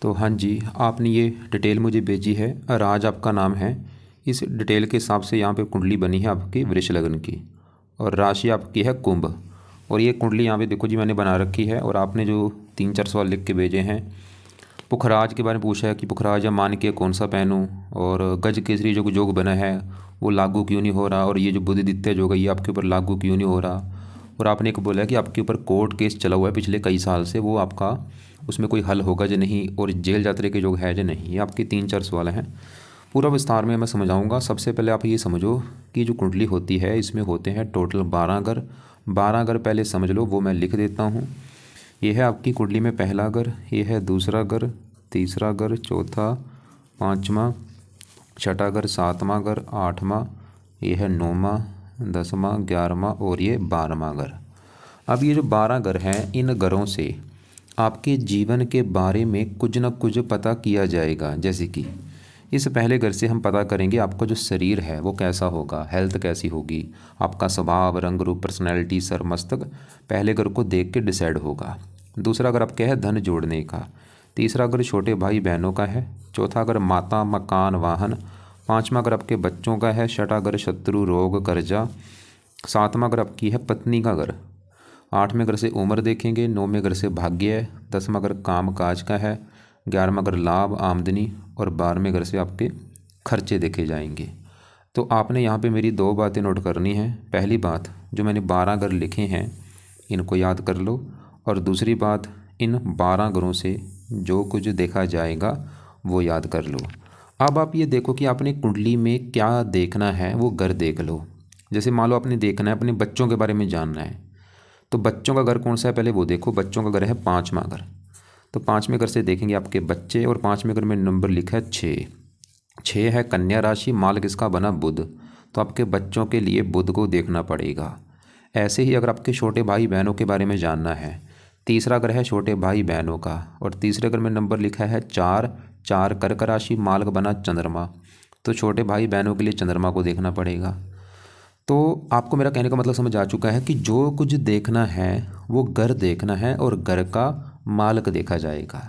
तो हाँ जी, आपने ये डिटेल मुझे भेजी है। राज आपका नाम है। इस डिटेल के हिसाब से यहाँ पे कुंडली बनी है आपकी वृष लग्न की, और राशि आपकी है कुंभ। और ये कुंडली यहाँ पे देखो जी मैंने बना रखी है। और आपने जो 3-4 सवाल लिख के भेजे हैं, पुखराज के बारे में पूछा है कि पुखराज या मानकीय कौन सा पहनूं, और गज केसरी जो योग बना है वो लागू क्यों नहीं हो रहा, और ये जो बुधिदित्य योग है ये आपके ऊपर लागू क्यों नहीं हो रहा। और आपने एक बोला है कि आपके ऊपर कोर्ट केस चला हुआ है पिछले कई साल से, वो आपका उसमें कोई हल होगा या नहीं, और जेल यात्रा के योग है या नहीं। ये आपके 3-4 सवाल हैं। पूरा विस्तार में मैं समझाऊंगा। सबसे पहले आप ये समझो कि जो कुंडली होती है इसमें होते हैं टोटल 12 घर। 12 घर पहले समझ लो, वो मैं लिख देता हूँ। ये है आपकी कुंडली में पहला घर, ये है दूसरा घर, तीसरा घर, चौथा, पाँचवा, छठा घर, सातवां घर, आठवां, ये है नौवां, 10वां, 11वां और ये 12वां घर। अब ये जो 12 घर हैं, इन घरों से आपके जीवन के बारे में कुछ न कुछ पता किया जाएगा। जैसे कि इस पहले घर से हम पता करेंगे आपका जो शरीर है वो कैसा होगा, हेल्थ कैसी होगी, आपका स्वभाव, रंग रूप, पर्सनैलिटी, सर मस्तक पहले घर को देख के डिसाइड होगा। दूसरा घर आपका है धन जोड़ने का। तीसरा घर छोटे भाई बहनों का है। चौथा घर माता, मकान, वाहन। पाँचवा घर आपके बच्चों का है। छठा घर शत्रु, रोग, कर्जा। सातवां घर आपकी है पत्नी का घर। आठवें घर से उम्र देखेंगे। नौवें घर से भाग्य है। 10वां घर काम काज का है। 11वां घर लाभ, आमदनी। और 12वें घर से आपके खर्चे देखे जाएंगे। तो आपने यहाँ पे मेरी 2 बातें नोट करनी है। पहली बात, जो मैंने 12 घर लिखे हैं इनको याद कर लो। और दूसरी बात, इन 12 घरों से जो कुछ देखा जाएगा वो याद कर लो। अब आप ये देखो कि आपने कुंडली में क्या देखना है, वो घर देख लो। जैसे मान लो आपने देखना है अपने बच्चों के बारे में जानना है, तो बच्चों का घर कौन सा है पहले वो देखो। बच्चों का घर है 5वां घर। तो 5वें घर से देखेंगे आपके बच्चे, और 5वें घर में नंबर लिखा है 6। 6 है कन्या राशि, माल किसका बना, बुध। तो आपके बच्चों के लिए बुध को देखना पड़ेगा। ऐसे ही अगर आपके छोटे भाई बहनों के बारे में जानना है, तीसरा घर है छोटे भाई बहनों का, और तीसरे घर में नंबर लिखा है 4। 4 कर्क राशि, माल का बना चंद्रमा। तो छोटे भाई बहनों के लिए चंद्रमा को देखना पड़ेगा। तो आपको मेरा कहने का मतलब समझ आ चुका है कि जो कुछ देखना है वो घर देखना है, और घर का मालक देखा जाएगा।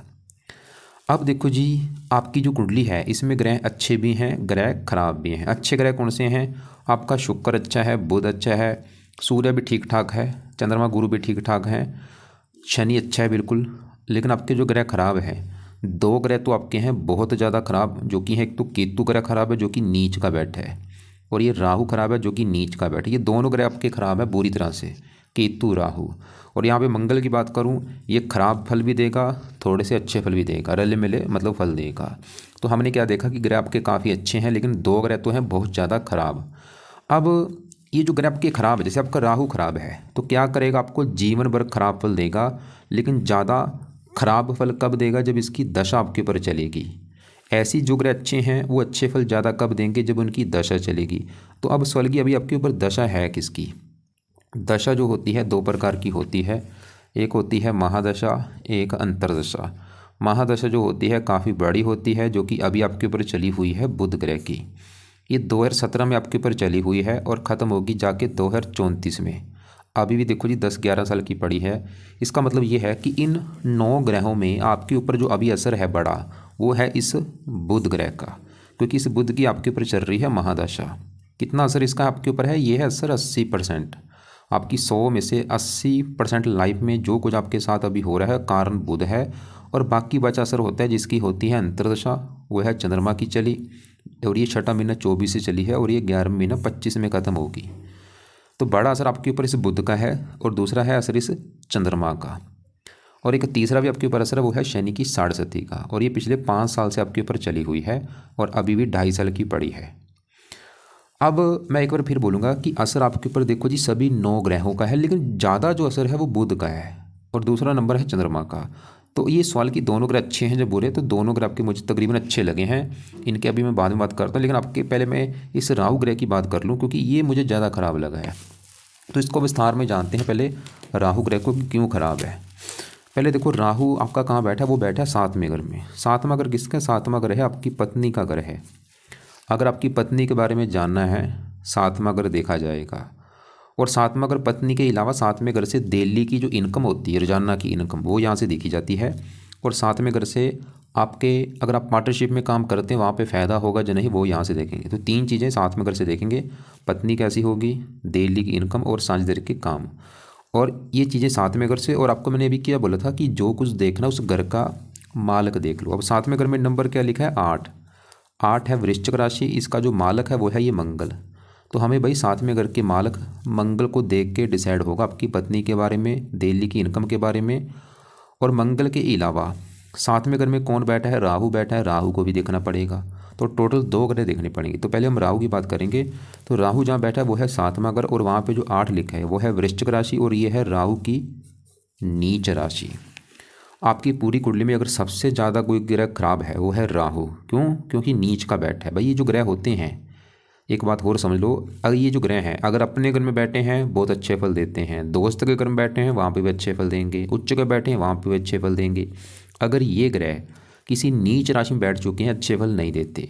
अब देखो जी, आपकी जो कुंडली है इसमें ग्रह अच्छे भी हैं, ग्रह खराब भी हैं। अच्छे ग्रह कौन से हैं? आपका शुक्र अच्छा है, बुध अच्छा है, सूर्य भी ठीक ठाक है, चंद्रमा गुरु भी ठीक ठाक हैं, शनि अच्छा है बिल्कुल। लेकिन आपके जो ग्रह खराब है, 2 ग्रह तो आपके हैं बहुत ज़्यादा खराब, जो कि है एक तो केतु ग्रह खराब है जो कि नीच का बैठा है, और ये राहु खराब है जो कि नीच का बैठा है। ये दोनों ग्रह आपके खराब है बुरी तरह से, केतु राहु। और यहाँ पे मंगल की बात करूँ, ये खराब फल भी देगा, थोड़े से अच्छे फल भी देगा, रले मिले मतलब फल देगा। तो हमने क्या देखा कि ग्रह आपके काफ़ी अच्छे हैं, लेकिन 2 ग्रह तो हैं बहुत ज़्यादा खराब। अब ये जो ग्रह आपके खराब है, जैसे आपका राहु खराब है तो क्या करेगा, आपको जीवन भर खराब फल देगा। लेकिन ज़्यादा खराब फल कब देगा, जब इसकी दशा आपके ऊपर चलेगी। ऐसी जो ग्रह अच्छे हैं वो अच्छे फल ज़्यादा कब देंगे, जब उनकी दशा चलेगी। तो अब सवाल की अभी आपके ऊपर दशा है किसकी। दशा जो होती है 2 प्रकार की होती है। एक होती है महादशा, एक अंतरदशा। महादशा जो होती है काफ़ी बड़ी होती है, जो कि अभी आपके ऊपर चली हुई है बुध ग्रह की। ये 2017 में आपके ऊपर चली हुई है और ख़त्म होगी जाके 2034 में। अभी भी देखो जी 10-11 साल की पड़ी है। इसका मतलब ये है कि इन 9 ग्रहों में आपके ऊपर जो अभी असर है बड़ा, वो है इस बुध ग्रह का, क्योंकि इस बुध की आपके ऊपर चल रही है महादशा। कितना असर इसका आपके ऊपर है, ये है असर 80%। आपकी 100 में से 80% लाइफ में जो कुछ आपके साथ अभी हो रहा है कारण बुध है, और बाकी बचा असर होता है जिसकी होती है अंतर्दशा, वो है चंद्रमा की चली। और ये छठा महीना 24 से चली है, और ये 11वां महीना 25 में ख़त्म होगी। तो बड़ा असर आपके ऊपर इस बुध का है, और दूसरा है असर इस चंद्रमा का। और एक तीसरा भी आपके ऊपर असर है, वो है शनि की साढ़ेसती का, और ये पिछले 5 साल से आपके ऊपर चली हुई है, और अभी भी 2.5 साल की पड़ी है। अब मैं एक बार फिर बोलूँगा कि असर आपके ऊपर देखो जी सभी 9 ग्रहों का है, लेकिन ज़्यादा जो असर है वो बुध का है, और दूसरा नंबर है चंद्रमा का। तो ये सवाल कि दोनों ग्रह अच्छे हैं जब बुरे, तो दोनों ग्रह आपके मुझे तकरीबन अच्छे लगे हैं। इनके अभी मैं बाद में बात करता हूँ, लेकिन आपके पहले मैं इस राहु ग्रह की बात कर लूँ, क्योंकि ये मुझे ज़्यादा ख़राब लगा है। तो इसको विस्तार में जानते हैं पहले राहु ग्रह को कि क्यों ख़राब है। पहले देखो राहु आपका कहाँ बैठा है, वो बैठा है 7वें घर में। 7वां घर किसका, 7वां घर है आपकी पत्नी का घर है। अगर आपकी पत्नी के बारे में जानना है, 7वां घर देखा जाएगा। और 7वां घर पत्नी के अलावा 7वें घर से डेली की जो इनकम होती है, रोजाना की इनकम, वो यहाँ से देखी जाती है। और 7वें घर से आपके अगर आप पार्टनरशिप में काम करते हैं वहाँ पे फ़ायदा होगा जो नहीं वो यहाँ से देखेंगे। तो 3 चीज़ें साथ में घर से देखेंगे, पत्नी कैसी होगी, डेली की इनकम और साझेदारी के काम, और ये चीज़ें साथ में घर से। और आपको मैंने अभी क्या बोला था कि जो कुछ देखना उस घर का मालक देख लो। अब साथ में घर में नंबर क्या लिखा है, 8। 8 है वृश्चिक राशि, इसका जो मालक है वो है ये मंगल। तो हमें भाई साथ में घर के मालक मंगल को देख के डिसाइड होगा आपकी पत्नी के बारे में, डेली की इनकम के बारे में। और मंगल के अलावा साथ में घर में कौन बैठा है, राहु बैठा है, राहु को भी देखना पड़ेगा। तो टोटल 2 ग्रह देखने पड़ेंगे। तो पहले हम राहु की बात करेंगे। तो राहु जहाँ बैठा है वो है 7वां घर, और वहाँ पे जो 8 लिखा है वो है वृश्चिक राशि, और ये है राहु की नीच राशि। आपकी पूरी कुंडली में अगर सबसे ज़्यादा कोई ग्रह खराब है वो है राहु। क्यों? क्योंकि नीच का बैठा है। भाई ये जो ग्रह होते हैं, एक बात और समझ लो, अगर ये जो ग्रह हैं अगर अपने घर में बैठे हैं बहुत अच्छे फल देते हैं, दोस्त के घर में बैठे हैं वहाँ पे भी अच्छे फल देंगे, उच्च के बैठे हैं वहाँ पे भी अच्छे फल देंगे। अगर ये ग्रह किसी नीच राशि में बैठ चुके हैं अच्छे फल नहीं देते।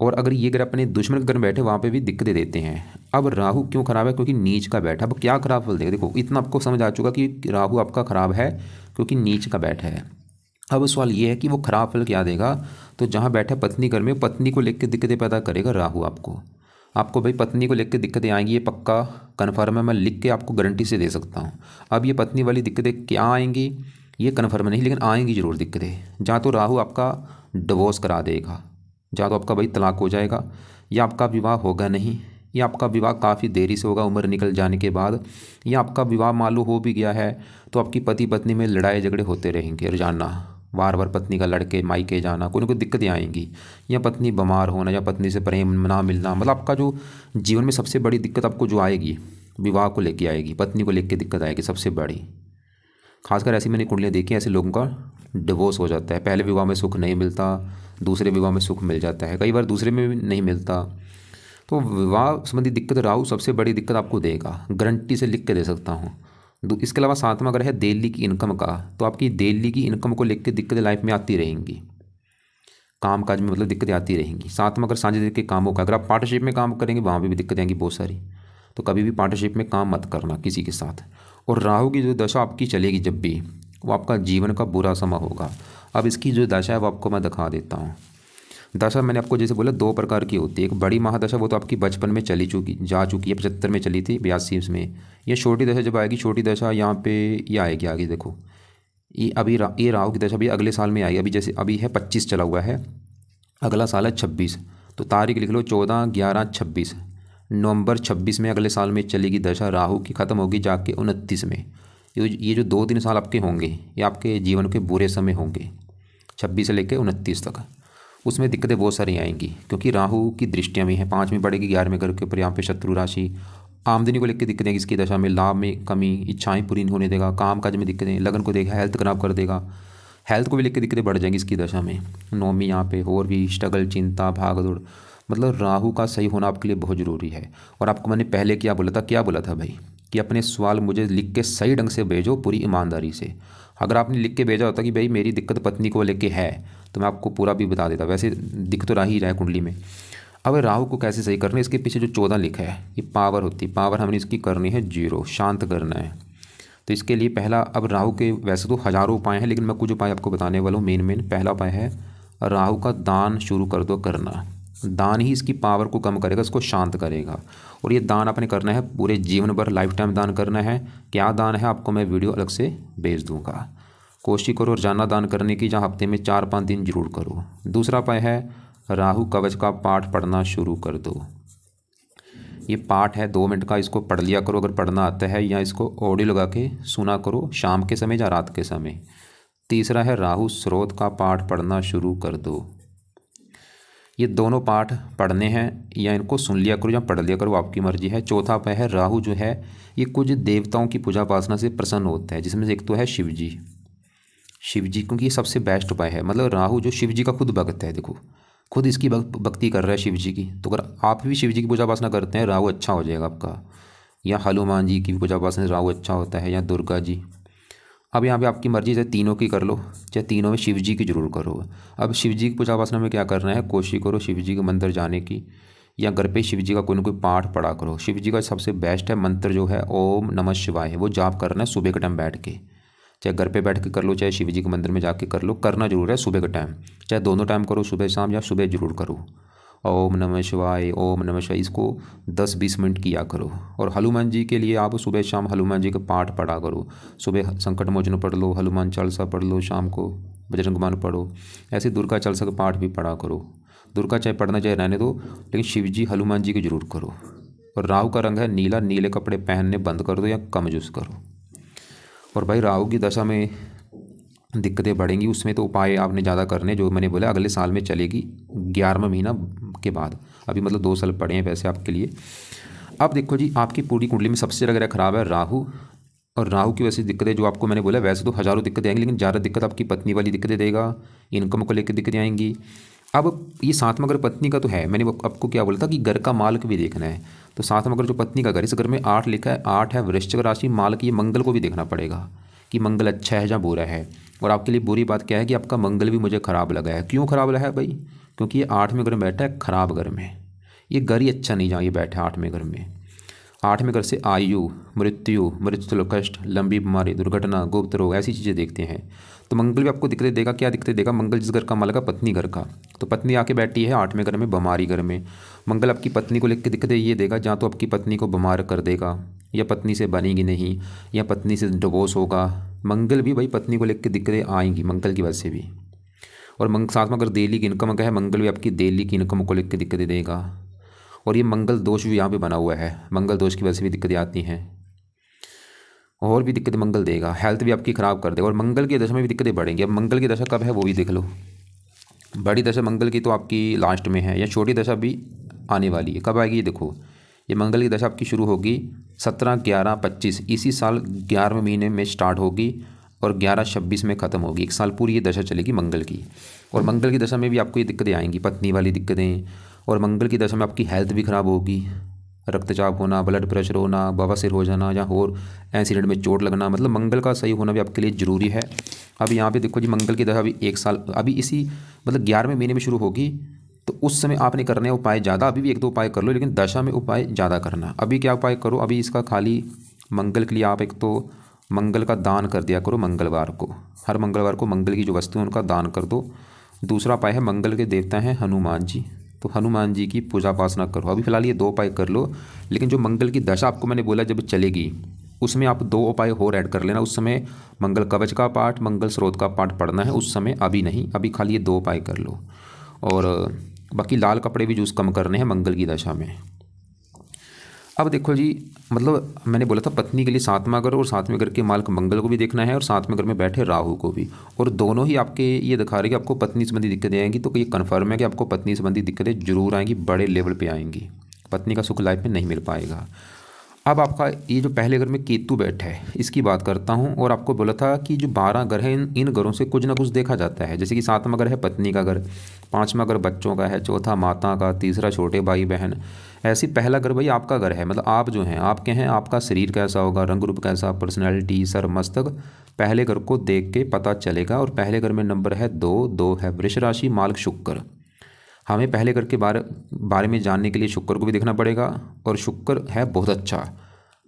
और अगर ये ग्रह अपने दुश्मन के घर में बैठे वहाँ पे भी दिक्कतें देते हैं। अब राहु क्यों खराब है? क्योंकि नीच का बैठा। अब क्या खराब फल देगा? देखो इतना आपको समझ आ चुका कि राहु आपका खराब है क्योंकि नीच का बैठा है। अब सवाल ये है कि वो खराब फल क्या देगा। तो जहाँ बैठा पत्नी घर में, पत्नी को लेकर दिक्कतें पैदा करेगा राहु। आपको भाई पत्नी को लेकर दिक्कतें आएंगी, ये पक्का कन्फर्म है, मैं लिख के आपको गारंटी से दे सकता हूँ। अब ये पत्नी वाली दिक्कतें क्या आएंगी ये कन्फर्म नहीं, लेकिन आएंगी जरूर दिक्कतें। जहाँ तो राहु आपका डिवोर्स करा देगा, या तो आपका भाई तलाक हो जाएगा, या आपका विवाह होगा नहीं, या आपका विवाह काफ़ी देरी से होगा उम्र निकल जाने के बाद, या आपका विवाह मालूम हो भी गया है तो आपकी पति पत्नी में लड़ाई झगड़े होते रहेंगे रोजाना, बार बार पत्नी का लड़के मायके जाना, कोई ना कोई दिक्कतें आएंगी, या पत्नी बीमार होना, या पत्नी से प्रेम ना मिलना। मतलब आपका जो जीवन में सबसे बड़ी दिक्कत आपको जो आएगी विवाह को लेके आएगी, पत्नी को लेके दिक्कत आएगी सबसे बड़ी। खासकर ऐसी मैंने कुंडलियाँ देखी, ऐसे लोगों का डिवोर्स हो जाता है। पहले विवाह में सुख नहीं मिलता, दूसरे विवाह में सुख मिल जाता है, कई बार दूसरे में भी नहीं मिलता। तो विवाह संबंधी दिक्कत राहु सबसे बड़ी दिक्कत आपको देगा, गारंटी से लिख के दे सकता हूँ। इसके अलावा 7वां अगर है दिल्ली की इनकम का, तो आपकी दिल्ली की इनकम को लेकर दिक्कतें लाइफ में आती रहेंगी, काम काज में मतलब दिक्कतें आती रहेंगी। 7वां अगर साझेदारी के कामों का, अगर आप पार्टनरशिप में काम करेंगे वहाँ भी दिक्कतें आएंगी बहुत सारी। तो कभी भी पार्टनरशिप में काम मत करना किसी के साथ। और राहु की जो दशा आपकी चलेगी जब भी, वो आपका जीवन का बुरा समय होगा। अब इसकी जो दशा है वो आपको मैं दिखा देता हूँ। दशा मैंने आपको जैसे बोला 2 प्रकार की होती है। एक बड़ी महादशा वो तो आपकी बचपन में जा चुकी है, 75 में चली थी, 82 में। ये छोटी दशा जब आएगी, छोटी दशा यहाँ पे ये आएगी आगे देखो, ये राहु की दशा भी अगले साल में आएगी। अभी जैसे अभी है 25 चला हुआ है, अगला साल है 26। तो तारीख लिख लो 14/11/26, नवंबर 26 में अगले साल में चलेगी दशा राहु की, ख़त्म होगी जाके 29 में। ये जो 2-3 साल आपके होंगे ये आपके जीवन के बुरे समय होंगे, 26 से लेकर 29 तक। उसमें दिक्कतें बहुत सारी आएंगी क्योंकि राहु की दृष्टियाँ भी हैं, 5वीं पड़ेगी 11वें घर के ऊपर, यहाँ पे शत्रु राशि। आमदनी को लेकर दिक्कतें इसकी दशा में, लाभ में कमी, इच्छाएं पूरी नहीं होने देगा, काम काज में दिक्कतें, लगन को देगा, हेल्थ खराब कर देगा, हेल्थ को भी लेकर दिक्कतें बढ़ जाएंगी इसकी दशा में। 9वीं यहाँ पे और भी स्ट्रगल, चिंता, भाग दौड़। मतलब राहु का सही होना आपके लिए बहुत ज़रूरी है। और आपको मैंने पहले क्या बोला था भाई कि अपने सवाल मुझे लिख के सही ढंग से भेजो, पूरी ईमानदारी से। अगर आपने लिख के भेजा होता कि भाई मेरी दिक्कत पत्नी को लेके है तो मैं आपको पूरा भी बता देता, वैसे दिख तो रहा ही रहा है कुंडली में। अब राहु को कैसे सही करना है, इसके पीछे जो 14 लिखा है ये पावर होती है, पावर हमने इसकी करनी है 0, शांत करना है। तो इसके लिए पहला, अब राहु के वैसे तो हज़ारों उपाय हैं लेकिन मैं कुछ उपाय आपको बताने वाला हूँ। मेन पहला उपाय है राहु का दान शुरू कर दो करना। दान ही इसकी पावर को कम करेगा, इसको शांत करेगा। और ये दान आपने करना है पूरे जीवन भर, लाइफ टाइम दान करना है। क्या दान है आपको मैं वीडियो अलग से भेज दूंगा। कोशिश करो रोजाना दान करने की, जहाँ हफ्ते में 4-5 दिन जरूर करो। दूसरा उपाय है राहु कवच का पाठ पढ़ना शुरू कर दो। ये पाठ है 2 मिनट का, इसको पढ़ लिया करो अगर पढ़ना आता है, या इसको ऑडियो लगा के सुना करो शाम के समय या रात के समय। तीसरा है राहु स्रोत का पाठ पढ़ना शुरू कर दो। ये दोनों पाठ पढ़ने हैं, या इनको सुन लिया करो या पढ़ लिया करो, आपकी मर्जी है। चौथा उपाय है राहु जो है ये कुछ देवताओं की पूजा उपासना से प्रसन्न होता है, जिसमें से एक तो है शिव जी, क्योंकि ये सबसे बेस्ट उपाय है। मतलब राहु जो शिव जी का खुद भक्त है, देखो खुद इसकी भक्ति कर रहा है शिव जी की। तो अगर आप भी शिव जी की पूजा उपासना करते हैं राहु अच्छा हो जाएगा आपका। या हनुमान जी की पूजा उपासना से राहु अच्छा होता है, या दुर्गा जी। अब यहाँ पे आपकी मर्जी से तीनों की कर लो, चाहे तीनों में शिव जी की जरूर करो। अब शिव जी की पूजा उपासना में क्या करना है, कोशिश करो शिव जी के मंदिर जाने की, या घर पे शिव जी का कोई ना कोई पाठ पढ़ा करो। शिव जी का सबसे बेस्ट है मंत्र जो है ओम नमः शिवाय, वो जाप करना है सुबह के टाइम बैठ के। चाहे घर पे बैठ के कर लो, चाहे शिव जी के मंदिर में जाके कर लो, करना जरूर है सुबह का टाइम, चाहे दोनों टाइम करो, सुबह शाम या सुबह जरूर करो। ओम नमः शिवाय, ओम नमः शिवाय, इसको 10-20 मिनट किया करो। और हनुमान जी के लिए आप सुबह शाम हनुमान जी का पाठ पढ़ा करो। सुबह संकट मोचन पढ़ लो, हनुमान चालीसा पढ़ लो, शाम को बजरंगबाण पढ़ो, ऐसे दुर्गा चालीसा का पाठ भी पढ़ा करो। दुर्गा चाहे पढ़ना चाहे रहने दो, लेकिन शिव जी हनुमान जी की जरूर करो। और राहु का रंग है नीला, नीले कपड़े पहनने बंद कर दो या कम यूज़ करो। और भाई राहु की दशा में दिक्कतें बढ़ेंगी, उसमें तो उपाय आपने ज़्यादा करने, जो मैंने बोला अगले साल में चलेगी 11वां महीना के बाद। अभी मतलब 2 साल पड़े हैं वैसे आपके लिए। अब देखो जी, आपकी पूरी कुंडली में सबसे ज़्यादा खराब है राहु, और राहु की वजह से दिक्कतें जो आपको मैंने बोला, वैसे तो हज़ारों दिक्कतें आएंगी, लेकिन ज़्यादा दिक्कत आपकी पत्नी वाली दिक्कतें देगा, इनकम को लेकर दिक्कतें आएंगी। अब ये 7वां घर पत्नी का तो है, मैंने आपको क्या बोला था कि घर का मालक भी देखना है। तो 7वां घर जो पत्नी का घर, इस घर में 8 लिखा है, 8 है वृश्चिक राशि, मालक ये मंगल को भी देखना पड़ेगा कि मंगल अच्छा है या बुरा है। और आपके लिए बुरी बात क्या है कि आपका मंगल भी मुझे ख़राब लगा है। क्यों ख़राब लगा है भाई? क्योंकि ये 8वें घर में बैठा है, ख़राब घर में। ये घर ही अच्छा नहीं जहाँ ये बैठा है 8वें घर में। 8वें घर से आयु, मृत्यु कष्ट, लंबी बीमारी, दुर्घटना, गुप्त रोग, ऐसी चीज़ें देखते हैं। तो मंगल भी आपको दिक्कतें देगा। क्या दिक्कतें देगा? मंगल जिस घर का मालिक है पत्नी घर का, तो पत्नी आके बैठी है 8वें घर में, बीमारी घर में। मंगल आपकी पत्नी को लेकर दिक्कतें ये देगा, जहाँ तो आपकी पत्नी को बीमार कर देगा, या पत्नी से बनेगी नहीं, या पत्नी से डिवोर्स होगा। मंगल भी भाई पत्नी को लेकर दिक्कतें आएंगी मंगल की वजह से भी। और 7वां अगर दिल्ली की इनकम का है, मंगल भी आपकी दिल्ली की इनकम को लेकर दिक्कतें देगा। और ये मंगल दोष भी यहाँ पे बना हुआ है, मंगल दोष की वजह से भी दिक्कतें आती हैं, और भी दिक्कतें मंगल देगा। हेल्थ भी आपकी ख़राब कर देगा, और मंगल की दशा में भी दिक्कतें बढ़ेंगी। अब मंगल की दशा कब है वो भी देख लो। बड़ी दशा मंगल की तो आपकी लास्ट में है, या छोटी दशा भी आने वाली है। कब आएगी ये देखो, ये मंगल की दशा आपकी शुरू होगी 17/11/25, इसी साल 11वें महीने में स्टार्ट होगी, और 11/26 में ख़त्म होगी। 1 साल पूरी ये दशा चलेगी मंगल की। और मंगल की दशा में भी आपको ये दिक्कतें आएंगी, पत्नी वाली दिक्कतें। और मंगल की दशा में आपकी हेल्थ भी ख़राब होगी, रक्तचाप होना, ब्लड प्रेशर होना, बवासीर हो जाना, या और एक्सीडेंट में चोट लगना। मतलब मंगल का सही होना भी आपके लिए ज़रूरी है। अब यहाँ पे देखो जी, मंगल की दशा अभी 1 साल, अभी इसी मतलब 11वें महीने में शुरू होगी, तो उस समय आपने करने उपाय ज़्यादा, अभी भी 1-2 उपाय कर लो, लेकिन दशा में उपाय ज़्यादा करना। अभी क्या उपाय करो, अभी इसका खाली मंगल के लिए आप एक तो मंगल का दान कर दिया करो मंगलवार को, हर मंगलवार को मंगल की जो वस्तु है उनका दान कर दो। दूसरा उपाय है, मंगल के देवता हैं हनुमान जी, तो हनुमान जी की पूजा उपासना करो। अभी फिलहाल ये 2 उपाय कर लो, लेकिन जो मंगल की दशा आपको मैंने बोला जब चलेगी, उसमें आप 2 उपाय और ऐड कर लेना। उस समय मंगल कवच का पाठ, मंगल स्रोत का पाठ पढ़ना है उस समय, अभी नहीं, अभी खाली ये 2 उपाय कर लो। और बाकी लाल कपड़े भी यूज़ कम करने हैं मंगल की दशा में। अब देखो जी, मतलब मैंने बोला था पत्नी के लिए 7वां घर, और 7वें घर के मालिक मंगल को भी देखना है, और 7वें घर में बैठे राहु को भी। और दोनों ही आपके ये दिखा रहे कि आपको पत्नी संबंधी दिक्कतें आएंगी। तो ये कन्फर्म है कि आपको पत्नी संबंधी दिक्कतें जरूर आएंगी, बड़े लेवल पे आएंगी। पत्नी का सुख लाइफ में नहीं मिल पाएगा। अब आपका ये जो पहले घर में केतु बैठा है, इसकी बात करता हूँ। और आपको बोला था कि जो 12 घर हैं, इन घरों से कुछ ना कुछ देखा जाता है। जैसे कि 7वां घर है पत्नी का घर, 5वां घर बच्चों का है, चौथा माता का, तीसरा छोटे भाई बहन। ऐसे पहला घर भाई आपका घर है, मतलब आप जो हैं आपके हैं, आपका शरीर कैसा होगा, रंग रूप कैसा, पर्सनैलिटी, सर मस्तक, पहले घर को देख के पता चलेगा। और पहले घर में नंबर है 2 है वृष राशि, मालिक शुक्र। हमें पहले घर के बारे में जानने के लिए शुक्र को भी देखना पड़ेगा। और शुक्र है बहुत अच्छा,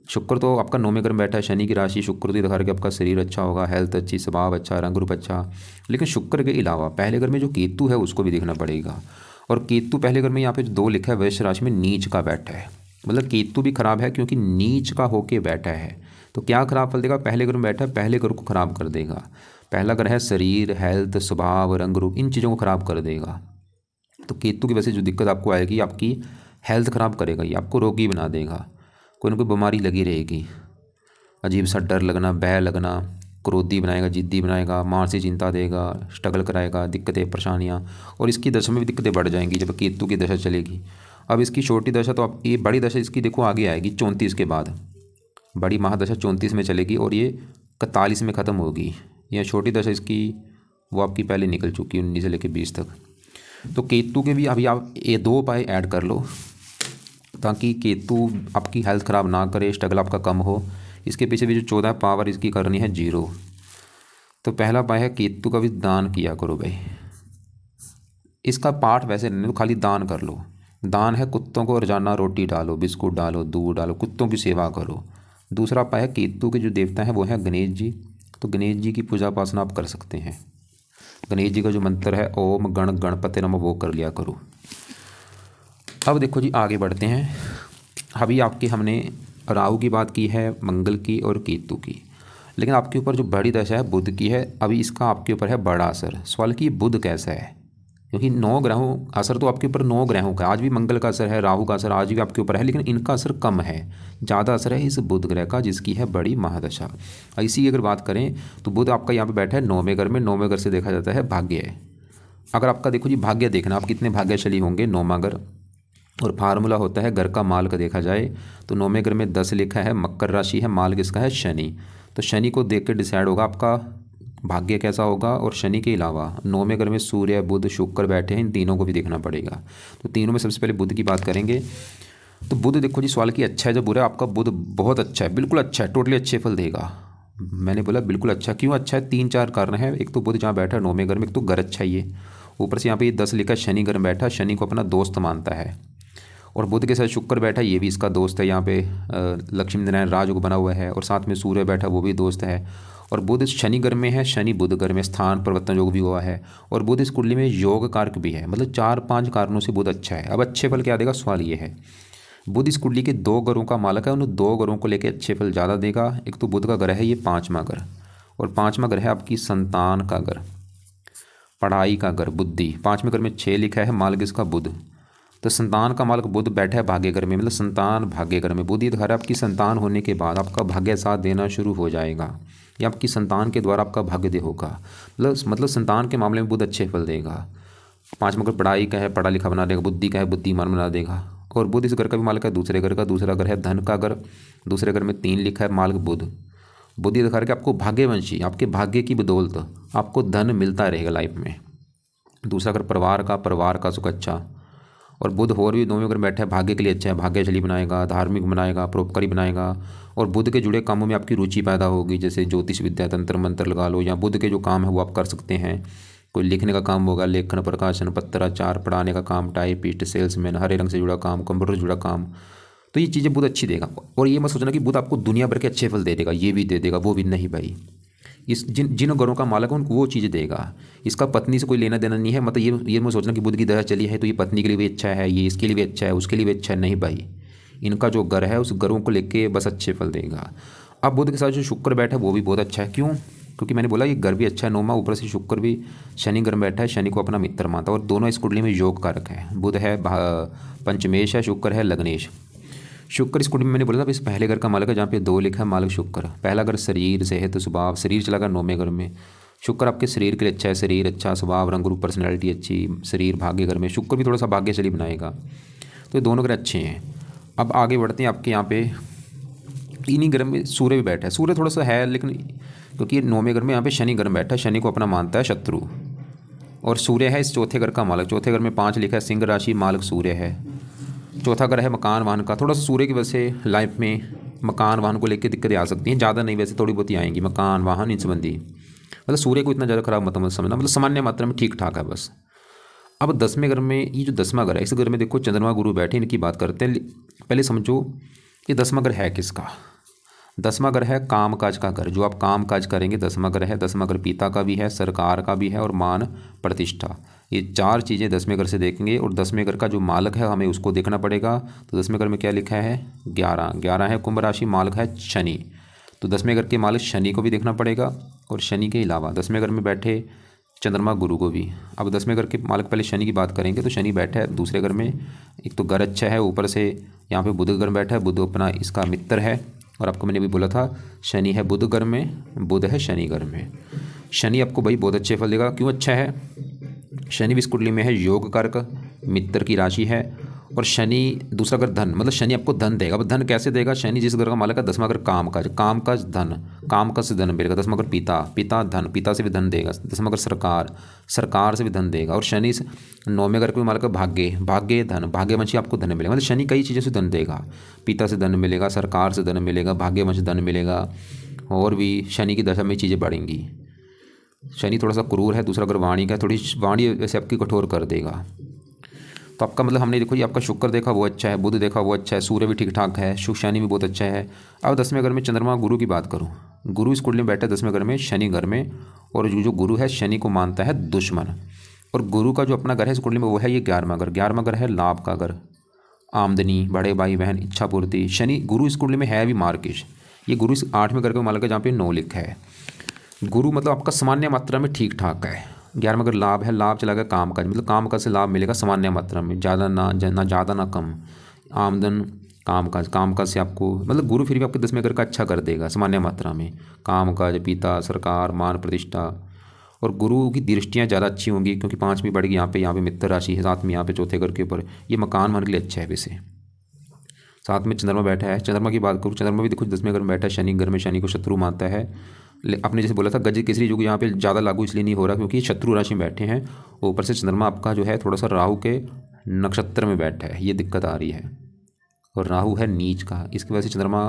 शुक्र तो आपका 9वें घर में बैठा है, शनि की राशि। शुक्र तो दिखा रहा है कि आपका शरीर अच्छा होगा, हेल्थ अच्छी, स्वभाव अच्छा, रंग रूप अच्छा। लेकिन शुक्र के अलावा पहले घर में जो केतु है उसको भी देखना पड़ेगा। और केतु पहले घर में यहाँ पे 2 लिखा है वृष राशि में नीच का बैठा है, मतलब केतु भी खराब है क्योंकि नीच का होके बैठा है। तो क्या खराब फल देगा? पहले घर में बैठा है, पहले घर को खराब कर देगा। पहला घर है शरीर, हेल्थ, स्वभाव, रंग रूप, इन चीज़ों को खराब कर देगा। तो केतु की वजह से जो दिक्कत आपको आएगी, आपकी हेल्थ ख़राब करेगा, ये आपको रोगी बना देगा, कोई ना कोई बीमारी लगी रहेगी, अजीब सा डर लगना, भय लगना, क्रोधी बनाएगा, जिद्दी बनाएगा, मानसिक चिंता देगा, स्ट्रगल कराएगा, दिक्कतें परेशानियाँ। और इसकी दशा में भी दिक्कतें बढ़ जाएंगी जब केतु की दशा चलेगी। अब इसकी छोटी दशा तो आप, ये बड़ी दशा इसकी देखो आगे आएगी 34 के बाद, बड़ी महादशा 34 में चलेगी और ये 41 में ख़त्म होगी। या छोटी दशा इसकी वो आपकी पहले निकल चुकी है 19 से लेकर 20 तक। तो केतु के भी अभी आप ये 2 उपाय ऐड कर लो ताकि केतु आपकी हेल्थ ख़राब ना करे, स्ट्रगल आपका कम हो। इसके पीछे भी जो 14 पावर इसकी करनी है 0। तो पहला उपाय है केतु का भी दान किया करो भाई। इसका पाठ वैसे नहीं, तो खाली दान कर लो। दान है कुत्तों को रोजाना रोटी डालो, बिस्कुट डालो, दूध डालो, कुत्तों की सेवा करो। दूसरा उपाय है केतु के जो देवता हैं वो हैं गणेश जी, तो गणेश जी की पूजा उपासना आप कर सकते हैं। गणेश जी का जो मंत्र है ओम गण गणपति नमः वो कर लिया करो। अब देखो जी आगे बढ़ते हैं। अभी आपके हमने राहु की बात की है, मंगल की और केतु की, लेकिन आपके ऊपर जो बड़ी दशा है बुध की है। अभी इसका आपके ऊपर है बड़ा असर। सवाल कि बुध कैसा है, क्योंकि 9 ग्रहों असर तो आपके ऊपर 9 ग्रहों का। आज भी मंगल का असर है, राहु का असर आज भी आपके ऊपर है, लेकिन इनका असर कम है। ज़्यादा असर है इस बुध ग्रह का जिसकी है बड़ी महादशा। इसी की अगर बात करें तो बुध आपका यहाँ पे बैठा है 9वें घर में। 9वें घर से देखा जाता है भाग्य। अगर आपका देखो जी भाग्य देखना आप कितने भाग्यशाली होंगे। 9वां घर और फार्मूला होता है घर का माल का देखा जाए तो 9वें घर में 10 लिखा है, मकर राशि है, माल किसका है शनि। तो शनि को देख के डिसाइड होगा आपका भाग्य कैसा होगा। और शनि के अलावा 9वें घर में सूर्य बुध शुक्र बैठे हैं, इन तीनों को भी देखना पड़ेगा। तो तीनों में सबसे पहले बुध की बात करेंगे। तो बुध देखो जी सवाल की अच्छा है जब बुरा है। आपका बुध बहुत अच्छा है, बिल्कुल अच्छा है, टोटली अच्छे फल देगा। मैंने बोला बिल्कुल अच्छा। क्यों अच्छा है? 3-4 कारण है। एक तो बुध जहाँ बैठा है 9वें घर में, एक तो घर अच्छा ही है, ऊपर से यहाँ पे 10 लिखा शनि घर में बैठा, शनि को अपना दोस्त मानता है। और बुध के साथ शुक्र बैठा, ये भी इसका दोस्त है। यहाँ पे लक्ष्मी नारायण राज को बना हुआ है, और साथ में सूर्य बैठा वो भी दोस्त है। और बुध शनि घर में है, शनि बुध घर में स्थान परिवर्तन योग भी हुआ है। और बुध इस कुंडली में योग कारक भी है, मतलब 4-5 कारणों से बुध अच्छा है। अब अच्छे फल क्या देगा, सवाल ये है। बुध इस कुंडली के 2 घरों का मालक है, उन 2 घरों को लेकर अच्छे फल ज़्यादा देगा। एक तो बुध का घर है ये 5वां घर, और 5वां घर है आपकी संतान का घर, पढ़ाई का घर, बुद्धि। 5वें घर में 6 लिखा है, मालक इसका बुध। तो संतान का मालक बुध बैठा है भाग्य घर में, मतलब संतान भाग्य घर में। बुध ये घर आपकी संतान होने के बाद आपका भाग्य साथ देना शुरू हो जाएगा, या आपकी संतान के द्वारा आपका भाग्य होगा। मतलब संतान के मामले में बुध अच्छे फल देगा। 5वां घर पढ़ाई का है, पढ़ा लिखा बना देगा। बुद्धि का है, बुद्धिमान बना देगा। और बुध इस घर का भी मालक है दूसरे घर का। दूसरा घर है धन का घर, दूसरे घर में 3 लिखा है, मालक बुध। बुध ये दिखा रहा है कि आपको भाग्यवंशी, आपके भाग्य की बदौलत आपको धन मिलता रहेगा लाइफ में। दूसरा घर परिवार का सुख अच्छा। और बुध और भी 9वें घर बैठा है, भाग्य के लिए अच्छा है, भाग्यशाली बनाएगा, धार्मिक बनाएगा, परोपकारी बनाएगा। और बुध के जुड़े कामों में आपकी रुचि पैदा होगी, जैसे ज्योतिष विद्या, तंत्र मंत्र लगा लो, या बुध के जो काम है वो आप कर सकते हैं। कोई लिखने का काम होगा, लेखन, प्रकाशन, पत्राचार, पढ़ाने का काम, टाइपिस्ट, सेल्समैन, हरे रंग से जुड़ा काम, कंप्यूटर से जुड़ा काम। तो ये चीज़ें बुध अच्छी देगा। और ये मत सोचना कि बुध आपको दुनिया भर के अच्छे फल दे देगा, ये भी दे देगा वो भी, नहीं भाई। इस जिन घरों का मालक है उनको वो चीज़ देगा। इसका पत्नी से कोई लेना देना नहीं है। मतलब ये मत सोचना कि बुध की दशा चली है तो ये पत्नी के लिए भी अच्छा है, ये इसके लिए भी अच्छा है, उसके लिए भी अच्छा है, नहीं भाई। इनका जो घर है उस घरों को लेके बस अच्छे फल देगा। अब बुध के साथ जो शुक्र बैठा है वो भी बहुत अच्छा है। क्यों? क्योंकि मैंने बोला ये घर भी अच्छा है 9वां, ऊपर से शुक्र भी शनि घर में बैठा है, शनि को अपना मित्र मानता है। और दोनों इस कुंडली में योग कारक है। बुध है पंचमेश है, शुक्र है लग्नेश। शुक्र इस कुंडली में मैंने बोला था इस पहले घर का मालक है, जहाँ पे 2 लिखा है, मालक शुक्र। पहला घर शरीर, सेहत, स्वभाव। शरीर चला गया 9वें घर में। शुक्र आपके शरीर के लिए अच्छा है, शरीर अच्छा, स्वभाव, रंग रूप, पर्सनैलिटी अच्छी। शरीर भाग्य घर में, शुक्र भी थोड़ा सा भाग्यशाली बनाएगा। तो ये दोनों ग्रह अच्छे हैं। अब आगे बढ़ते हैं। आपके यहाँ पे इन्हीं घर में सूर्य भी बैठा है। सूर्य थोड़ा सा है, लेकिन क्योंकि 9वें घर में यहाँ पे शनि घर में बैठा है, शनि को अपना मानता है शत्रु। और सूर्य है इस चौथे घर का मालक। चौथे घर में 5 लिखा है, सिंह राशि, मालक सूर्य है। चौथा घर है मकान वाहन का। थोड़ा सा सूर्य की वजह से लाइफ में मकान वाहन को लेकर दिक्कतें आ सकती हैं, ज़्यादा नहीं, वैसे थोड़ी बहुत ही आएंगी, मकान वाहन इन संबंधी। मतलब सूर्य को इतना ज़्यादा खराब मत समझना, मतलब सामान्य मात्रा में ठीक ठाक है बस। अब 10वें घर में, ये जो 10वां घर है, इस घर में देखो चंद्रमा गुरु बैठे, इनकी बात करते हैं। पहले समझो कि 10वां घर है किसका। 10वां घर है काम काज का घर, जो आप काम काज करेंगे 10वां घर है। 10वां घर पिता का भी है, सरकार का भी है, और मान प्रतिष्ठा। ये 4 चीज़ें 10वें घर से देखेंगे। और 10वें घर का जो मालक है हमें उसको देखना पड़ेगा। तो 10वें घर में क्या लिखा है, 11 है, कुंभ राशि, मालक है शनि। तो 10वें घर के मालिक शनि को भी देखना पड़ेगा। और शनि के अलावा 10वें घर में बैठे चंद्रमा गुरु को भी। अब 10वें घर के मालिक पहले शनि की बात करेंगे। तो शनि बैठा है दूसरे घर में, एक तो घर अच्छा है, ऊपर से यहाँ पे बुध घर में बैठा है, बुध अपना इसका मित्र है। और आपको मैंने भी बोला था शनि है बुध घर में, बुध है शनि घर में। शनि आपको भाई बहुत अच्छे फल देगा। क्यों अच्छा है? शनि भी इस कुंडली में है योग कारक, मित्र की राशि है। और शनि दूसरा घर धन, मतलब शनि आपको धन देगा। अब धन कैसे देगा? शनि जिस घर का मालिक है, 10वां घर काम काज धन, काम काज से धन मिलेगा। 10वां घर पिता धन, पिता से भी धन देगा। 10वां घर सरकार से भी धन देगा। और शनि 9वें घर के मालिक है भाग्य धन, भाग्यवंशी आपको धन मिलेगा। मतलब शनि कई चीज़ों से धन देगा, पिता से धन मिलेगा, सरकार से धन मिलेगा, भाग्यवंश धन मिलेगा। और भी शनि की दशा में चीज़ें बढ़ेंगी। शनि थोड़ा सा क्रूर है, दूसरा घर वाणी का, थोड़ी वाणी वैसे आपकी कठोर कर देगा। तो आपका मतलब हमने देखो ये आपका शुक्र देखा वो अच्छा है, बुध देखा वो अच्छा है, सूर्य भी ठीक ठाक है, शनि भी बहुत अच्छा है। अब 10वें घर में चंद्रमा गुरु की बात करूँ गुरु इस कुंडली में बैठा है 10वें घर में, शनि घर में, और जो गुरु है शनि को मानता है दुश्मन। और गुरु का जो अपना घर है इस कुंडली में वो है ये 11वां घर। 11वां घर है लाभ का घर, आमदनी, बड़े भाई बहन, इच्छा पूर्ति। शनि गुरु इस कुंडली में है भी मार्किश। ये गुरु इस 8वें घर को मान लगा जहाँ पे 9 लिखा है। गुरु मतलब आपका सामान्य मात्रा में ठीक ठाक है। 11वां घर लाभ है, लाभ चला गया काम काज, मतलब काम काज से लाभ मिलेगा सामान्य मात्रा में, ज़्यादा ना ज़्यादा ना कम। आमदन, काम काज से आपको मतलब गुरु फिर भी आपके 10वें घर का अच्छा कर देगा सामान्य मात्रा में। काम काज, पिता, सरकार, मान प्रतिष्ठा। और गुरु की दृष्टियाँ ज़्यादा अच्छी होंगी क्योंकि 5वीं बढ़ गई यहाँ पे मित्र राशि है, 7वीं यहाँ पे चौथे घर के ऊपर। ये मकान मान के लिए अच्छा है वैसे। साथ में चंद्रमा बैठा है। चंद्रमा की बात करूँ, चंद्रमा भी देखो 10वें घर में बैठा है शनि घर में, शनि को शत्रु मानता है। आपने जैसे बोला था गज केसरी युग यहाँ पे ज़्यादा लागू इसलिए नहीं हो रहा क्योंकि शत्रु राशि में बैठे हैं। ऊपर से चंद्रमा आपका जो है थोड़ा सा राहु के नक्षत्र में बैठा है, ये दिक्कत आ रही है। और राहु है नीच का, इसकी वजह से चंद्रमा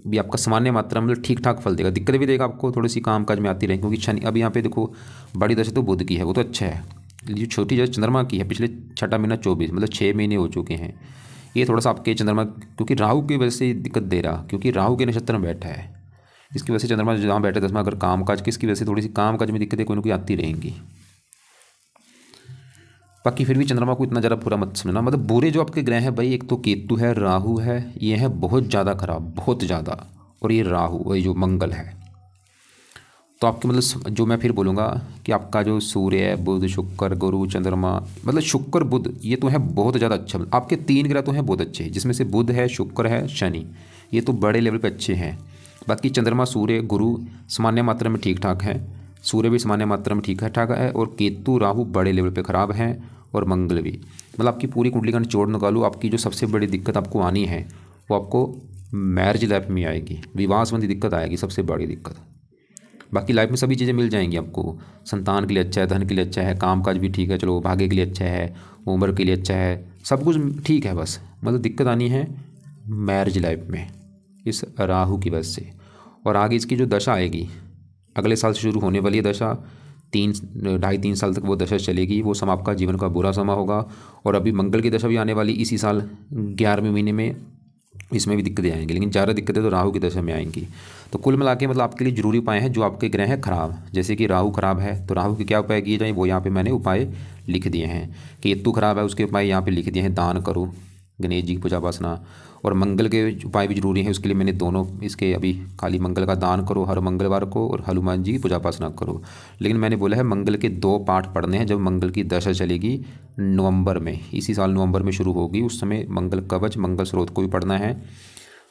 भी आपका सामान्य मात्रा में मतलब ठीक ठाक फल देगा, दिक्कत भी देगा आपको, थोड़ी सी काम काज में आती रहेगी। क्योंकि शनि अब यहाँ पे देखो बड़ी दशा तो बुध की है, वो तो अच्छा है। जो छोटी दशा चंद्रमा की है पिछले 6वां महीना 24 मतलब 6 महीने हो चुके हैं। ये थोड़ा सा आपके चंद्रमा क्योंकि राहु की वजह से दिक्कत दे रहा, क्योंकि राहु के नक्षत्र में बैठा है, इसकी वजह से चंद्रमा जहाँ बैठा 10वां अगर काम काज किसकी वजह से थोड़ी सी काम काज में दिक्कतें कोई ना कोई आती रहेंगी। बाकी फिर भी चंद्रमा को इतना ज़्यादा बुरा मत समझना। मतलब बुरे जो आपके ग्रह हैं भाई, एक तो केतु है, राहु है, ये है बहुत ज़्यादा खराब, बहुत ज़्यादा। और ये राहु, ये जो मंगल है, तो आपके मतलब जो मैं फिर बोलूँगा कि आपका जो सूर्य है, बुध, शुक्र, गुरु, चंद्रमा, मतलब शुक्र बुध ये तो है बहुत ज़्यादा अच्छा। आपके 3 ग्रह तो हैं बहुत अच्छे, जिसमें से बुध है, शुक्र है, शनि, ये तो बड़े लेवल पे अच्छे हैं। बाकी चंद्रमा, सूर्य, गुरु सामान्य मात्रा में ठीक ठाक है, सूर्य भी सामान्य मात्रा में ठीक ठाक है, और केतु, राहु बड़े लेवल पे ख़राब हैं, और मंगल भी। मतलब आपकी पूरी कुंडली का निचोड़ निकालो, आपकी जो सबसे बड़ी दिक्कत आपको आनी है वो आपको मैरिज लाइफ में आएगी, विवाह संबंधी दिक्कत आएगी सबसे बड़ी दिक्कत। बाकी लाइफ में सभी चीज़ें मिल जाएंगी आपको, संतान के लिए अच्छा है, धन के लिए अच्छा है, काम काज भी ठीक है, चलो भाग्य के लिए अच्छा है, उम्र के लिए अच्छा है, सब कुछ ठीक है। बस मतलब दिक्कत आनी है मैरिज लाइफ में इस राहु की वजह से। और आगे इसकी जो दशा आएगी अगले साल से शुरू होने वाली है दशा, 3-2.5-3 साल तक वो दशा चलेगी, वो समय आपका जीवन का बुरा समय होगा। और अभी मंगल की दशा भी आने वाली इसी साल 11वें महीने में, इसमें भी दिक्कतें आएंगी, लेकिन ज़्यादा दिक्कतें तो राहु की दशा में आएंगी। तो कुल मिला के मतलब आपके लिए जरूरी उपाय हैं जो आपके ग्रह हैं खराब, जैसे कि राहु खराब है तो राहु के क्या उपाय किए जाएँ वो यहाँ पे मैंने उपाय लिख दिए हैं। केतु खराब है उसके उपाय यहाँ पे लिख दिए हैं, दान करो, गणेश जी की पूजा उपासना। और मंगल के उपाय भी जरूरी हैं, उसके लिए मैंने दोनों इसके अभी खाली मंगल का दान करो हर मंगलवार को, और हनुमान जी की पूजा उपासना करो। लेकिन मैंने बोला है मंगल के 2 पाठ पढ़ने हैं जब मंगल की दशा चलेगी नवंबर में, इसी साल नवंबर में शुरू होगी, उस समय मंगल कवच, मंगल स्रोत को भी पढ़ना है।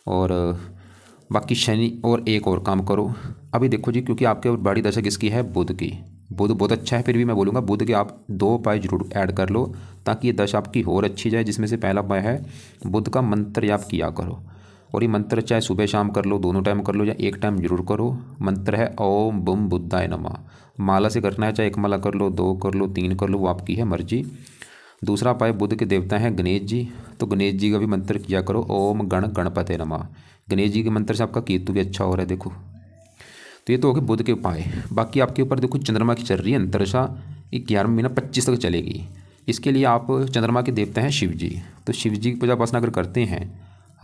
और बाकी शनि और एक और काम करो अभी देखो जी, क्योंकि आपके बड़ी दशा किसकी है, बुध की। बुध बहुत अच्छा है, फिर भी मैं बोलूँगा बुध के आप 2 उपाय जरूर ऐड कर लो ताकि ये दशा आपकी और अच्छी जाए। जिसमें से पहला उपाय है बुध का मंत्र जाप किया करो, और ये मंत्र चाहे सुबह शाम कर लो, दोनों टाइम कर लो, या एक टाइम जरूर करो। मंत्र है ओम बुम बुद्धाय नमः, माला से करना है, चाहे 1 माला कर लो, 2 कर लो, 3 कर लो, वो आपकी है मर्जी। दूसरा उपाय बुध के देवता हैं गणेश जी, तो गणेश जी का भी मंत्र किया करो, ओम गण गणपते नमः। गणेश जी के मंत्र से आपका केतु भी अच्छा हो रहा है देखो। तो ये तो हो गए बुध के उपाय। बाकी आपके ऊपर देखो चंद्रमा की चल रही है अंतरदशा, 11वां महीना 25 तक चलेगी। इसके लिए आप चंद्रमा के देवता हैं शिव जी, तो शिव जी की पूजा उपासना अगर करते हैं,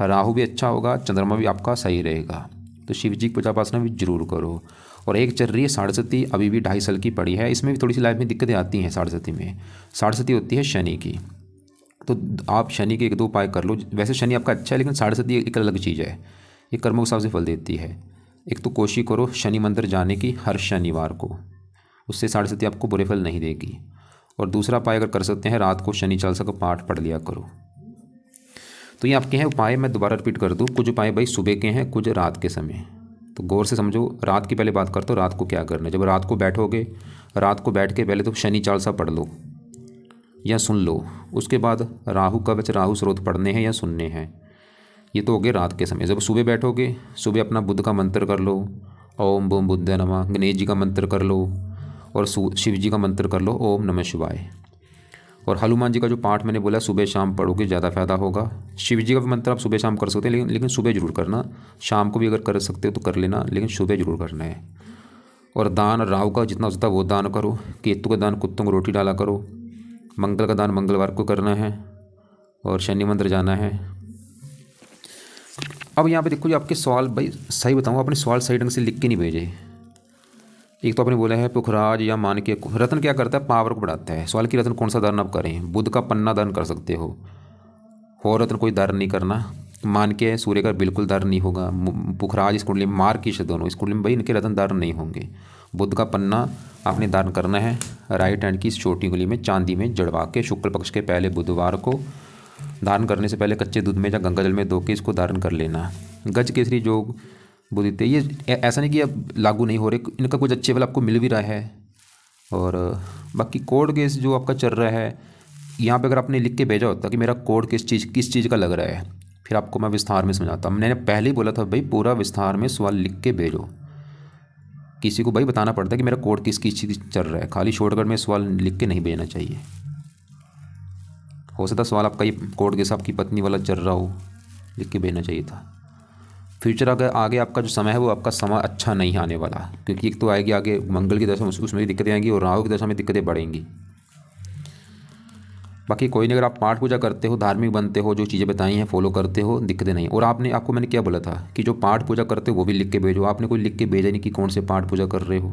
राहु भी अच्छा होगा, चंद्रमा भी आपका सही रहेगा, तो शिव जी की पूजा उपासना भी जरूर करो। और एक चल रही है साढ़सती, अभी भी 2.5 साल की पड़ी है, इसमें भी थोड़ी सी लाइफ में दिक्कतें आती हैं। साढ़सती में साढ़सती होती है शनि की, तो आप शनि के 1-2 उपाय कर लो। वैसे शनि आपका अच्छा है, लेकिन साढ़सती एक अलग चीज़ है, ये कर्मों के हिसाब से फल देती है। एक तो कोशिश करो शनि मंदिर जाने की हर शनिवार को, उससे साढ़सती आपको बुरे फल नहीं देगी। और दूसरा उपाय अगर कर सकते हैं, रात को शनि चालीसा का पाठ पढ़ लिया करो। तो ये आपके हैं उपाय, मैं दोबारा रिपीट कर दूँ, कुछ उपाय भाई सुबह के हैं, कुछ रात के समय, तो गौर से समझो। रात की पहले बात करते हो, रात को क्या करना है। जब रात को बैठोगे, रात को बैठ के पहले तो शनि चालीसा पढ़ लो या सुन लो, उसके बाद राहु कवच, राहु स्रोत पढ़ने हैं या सुनने हैं, ये तो हो गए रात के समय। जब सुबह बैठोगे, सुबह अपना बुद्ध का मंत्र कर लो, ओम बूम बुद्ध नमः, गणेश जी का मंत्र कर लो, और शिव जी का मंत्र कर लो, ओम नमः शिवाय। और हनुमान जी का जो पाठ मैंने बोला सुबह शाम पढ़ोगे ज़्यादा फायदा होगा। शिव जी का भी मंत्र आप सुबह शाम कर सकते हैं, लेकिन सुबह जरूर करना, शाम को भी अगर कर सकते हो तो कर लेना, लेकिन सुबह जरूर करना है। और दान राहु का जितना हो सकता है वो दान करो, केतु का दान कुत्तों को रोटी डाला करो, मंगल का दान मंगलवार को करना है, और शनि मंदिर जाना है। अब यहाँ पे देखो जी आपके सवाल भाई सही बताऊँ, आपने सवाल सही ढंग से लिख के नहीं भेजे। एक तो आपने बोला है पुखराज या मानके रत्न क्या करता है, पावर को बढ़ाता है। सवाल की रत्न कौन सा दान आप करें, बुध का पन्ना दान कर सकते हो, और रत्न कोई दान नहीं करना। मानके सूर्य का बिल्कुल दान नहीं होगा। पुखराज इस कुंडली में, मार्किश दोनों इस कुंडली में भाई इनके रत्न दान नहीं होंगे। बुध का पन्ना आपने दान करना है राइट हैंड की इस छोटी उंगली में चांदी में जड़वा के, शुक्ल पक्ष के पहले बुधवार को। धारण करने से पहले कच्चे दूध में या गंगा जल में धो के इसको धारण कर लेना। गज केसरी योग बुधिते, ये ऐसा नहीं कि अब लागू नहीं हो रहे, इनका कुछ अच्छे वाला आपको मिल भी रहा है। और बाकी कोर्ट केस जो आपका चल रहा है, यहाँ पे अगर आपने लिख के भेजा होता कि मेरा कोर्ट केस किस चीज़ का लग रहा है, फिर आपको मैं विस्तार में समझाता। मैंने पहले ही बोला था भाई पूरा विस्तार में सवाल लिख के भेजो। किसी को भाई बताना पड़ता है कि मेरा कोर्ट किस चीज़ चल रहा है, खाली शॉर्टकट में सवाल लिख के नहीं भेजना चाहिए। हो सकता सवाल आपका ये कोर्ट केस आपकी पत्नी वाला चल रहा हो, लिख के भेजना चाहिए था। फ्यूचर अगर आगे आपका जो समय है वो आपका समय अच्छा नहीं आने वाला, क्योंकि एक तो आएगी आगे मंगल की दशा उसमें भी दिक्कतें आएंगी और राहु की दशा में दिक्कतें बढ़ेंगी। बाकी कोई नहीं, अगर आप पाठ पूजा करते हो, धार्मिक बनते हो, जो चीज़ें बताई हैं फॉलो करते हो, दिक्कतें नहीं। और आपको मैंने क्या बोला था कि जो पाठ पूजा करते हो वो भी लिख के भेजो। आपने कोई लिख के भेजा नहीं कि कौन से पाठ पूजा कर रहे हो।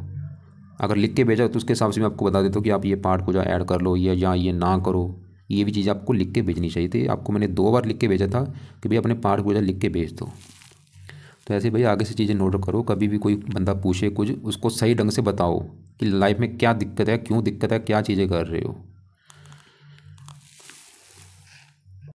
अगर लिख के भेजा तो उसके हिसाब से मैं आपको बता देता हूँ कि आप ये पाठ पूजा ऐड कर लो या ये ना करो। ये भी चीज़ आपको लिख के भेजनी चाहिए थी। आपको मैंने 2 बार लिख के भेजा था कि भाई अपने पाठ पूजा लिख के भेज दो। तो ऐसे भाई आगे से चीज़ें नोट करो, कभी भी कोई बंदा पूछे कुछ उसको सही ढंग से बताओ कि लाइफ में क्या दिक्कत है, क्यों दिक्कत है, क्या चीज़ें कर रहे हो।